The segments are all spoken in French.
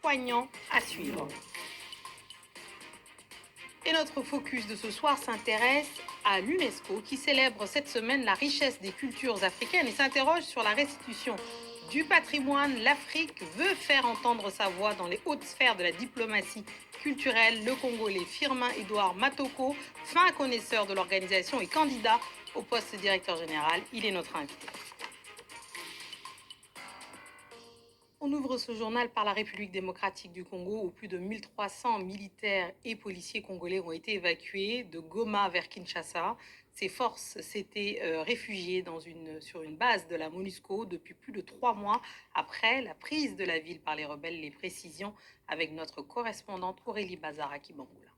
poignant à suivre. Et notre focus de ce soir s'intéresse à l'UNESCO qui célèbre cette semaine la richesse des cultures africaines et s'interroge sur la restitution du patrimoine. L'Afrique veut faire entendre sa voix dans les hautes sphères de la diplomatie culturelle. Le Congolais Firmin Edouard Matoko, fin connaisseur de l'organisation et candidat au poste de directeur général, il est notre invité. On ouvre ce journal par la République démocratique du Congo où plus de 1300 militaires et policiers congolais ont été évacués de Goma vers Kinshasa. Ces forces s'étaient réfugiées sur une base de la MONUSCO depuis plus de 3 mois après la prise de la ville par les rebelles. Les précisions avec notre correspondante Aurélie Bazara Kibangoula.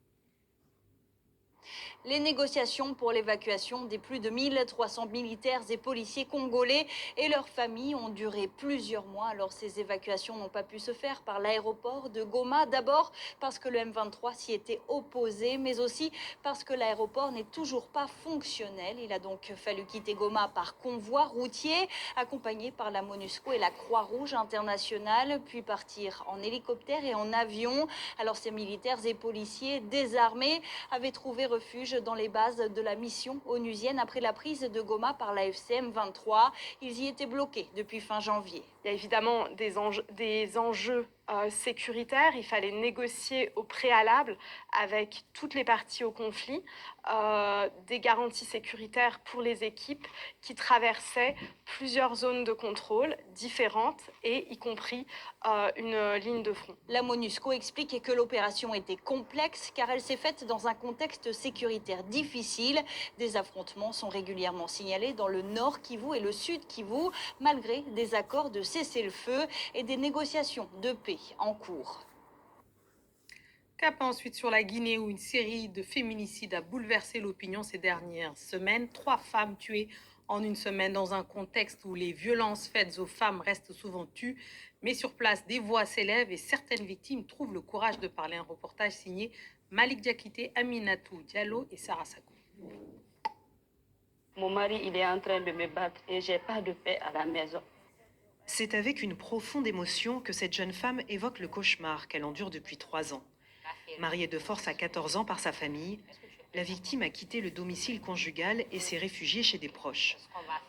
Les négociations pour l'évacuation des plus de 1300 militaires et policiers congolais et leurs familles ont duré plusieurs mois. Alors ces évacuations n'ont pas pu se faire par l'aéroport de Goma. D'abord parce que le M23 s'y était opposé, mais aussi parce que l'aéroport n'est toujours pas fonctionnel. Il a donc fallu quitter Goma par convoi routier, accompagné par la MONUSCO et la Croix-Rouge internationale, puis partir en hélicoptère et en avion. Alors ces militaires et policiers désarmés avaient trouvé refuge dans les bases de la mission onusienne après la prise de Goma par la FCM 23. Ils y étaient bloqués depuis fin janvier. Il y a évidemment des enjeux sécuritaires. Il fallait négocier au préalable avec toutes les parties au conflit des garanties sécuritaires pour les équipes qui traversaient plusieurs zones de contrôle différentes et y compris une ligne de front. La MONUSCO explique que l'opération était complexe car elle s'est faite dans un contexte sécuritaire difficile. Des affrontements sont régulièrement signalés dans le nord Kivu et le sud Kivu, malgré des accords de cessez-le-feu et des négociations de paix en cours. Cap ensuite sur la Guinée où une série de féminicides a bouleversé l'opinion ces dernières semaines. 3 femmes tuées en une semaine dans un contexte où les violences faites aux femmes restent souvent tues. Mais sur place, des voix s'élèvent et certaines victimes trouvent le courage de parler. Un reportage signé Malik Diakité, Aminatou Diallo et Sarah Sakou. Mon mari, il est en train de me battre et j'ai pas de paix à la maison. C'est avec une profonde émotion que cette jeune femme évoque le cauchemar qu'elle endure depuis 3 ans. Mariée de force à 14 ans par sa famille, la victime a quitté le domicile conjugal et s'est réfugiée chez des proches.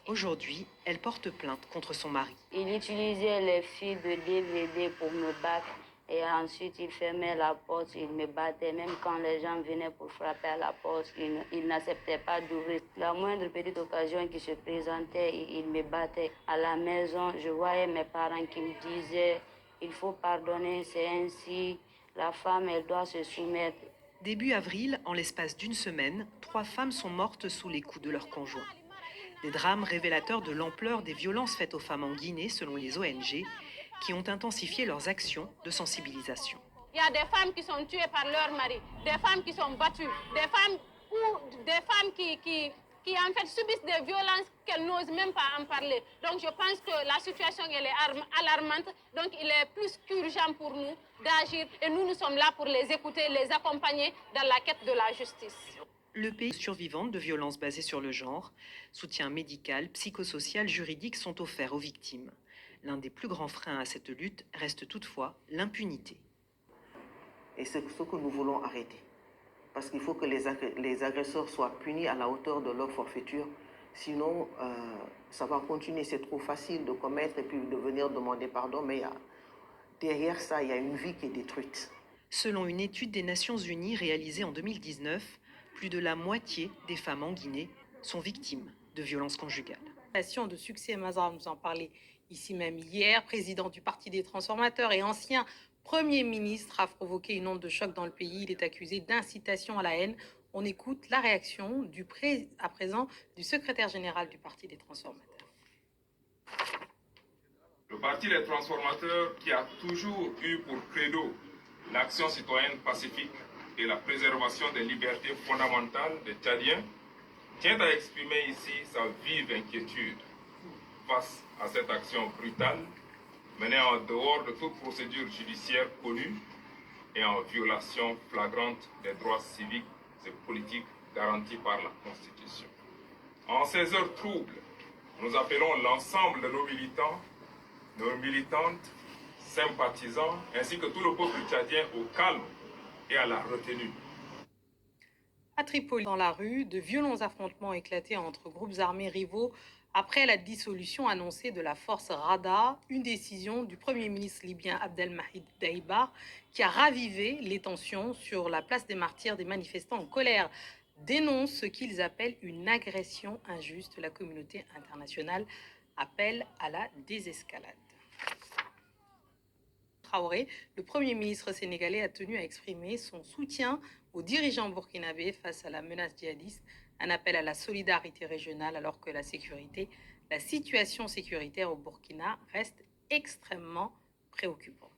Aujourd'hui, elle porte plainte contre son mari. Il utilisait les fils de DVD pour me battre et ensuite il fermait la porte, il me battait. Même quand les gens venaient pour frapper à la porte, il n'acceptait pas d'ouvrir. La moindre petite occasion qui se présentait, il me battait. À la maison, je voyais mes parents qui me disaient « il faut pardonner, c'est ainsi, la femme elle doit se soumettre ». Début avril, en l'espace d'une semaine, 3 femmes sont mortes sous les coups de leur conjoint. Des drames révélateurs de l'ampleur des violences faites aux femmes en Guinée, selon les ONG, qui ont intensifié leurs actions de sensibilisation. Il y a des femmes qui sont tuées par leur mari, des femmes qui sont battues, des femmes qui en fait subissent des violences qu'elles n'osent même pas en parler. Donc je pense que la situation elle est alarmante, donc il est plus qu'urgent pour nous d'agir et nous sommes là pour les écouter, les accompagner dans la quête de la justice. Le pays survivante de violences basées sur le genre, soutien médical, psychosocial, juridique sont offerts aux victimes. L'un des plus grands freins à cette lutte reste toutefois l'impunité. Et c'est ce que nous voulons arrêter. Parce qu'il faut que les agresseurs soient punis à la hauteur de leur forfaiture. Sinon, ça va continuer. C'est trop facile de commettre et puis de venir demander pardon. Mais derrière ça, il y a une vie qui est détruite. Selon une étude des Nations Unies réalisée en 2019, plus de la moitié des femmes en Guinée sont victimes de violences conjugales. De succès, Mazar nous en parlait ici même hier. Président du Parti des Transformateurs et ancien Premier ministre a provoqué une onde de choc dans le pays. Il est accusé d'incitation à la haine. On écoute la réaction à présent du secrétaire général du Parti des Transformateurs. Le Parti des Transformateurs, qui a toujours eu pour credo l'action citoyenne pacifique et la préservation des libertés fondamentales des Tchadiens, tient à exprimer ici sa vive inquiétude face à cette action brutale menée en dehors de toute procédure judiciaire connue et en violation flagrante des droits civiques et politiques garantis par la Constitution. En ces heures troubles, nous appelons l'ensemble de nos militants, nos militantes, sympathisants, ainsi que tout le peuple tchadien au calme et à la retenue. À Tripoli, dans la rue, de violents affrontements éclatés entre groupes armés rivaux après la dissolution annoncée de la force Rada, une décision du Premier ministre libyen Abdelmahid Daibar qui a ravivé les tensions sur la place des Martyrs. Des manifestants en colère dénoncent ce qu'ils appellent une agression injuste. La communauté internationale appelle à la désescalade. Traoré, le Premier ministre sénégalais, a tenu à exprimer son soutien aux dirigeants burkinabés face à la menace djihadiste, un appel à la solidarité régionale alors que la situation sécuritaire au Burkina reste extrêmement préoccupante.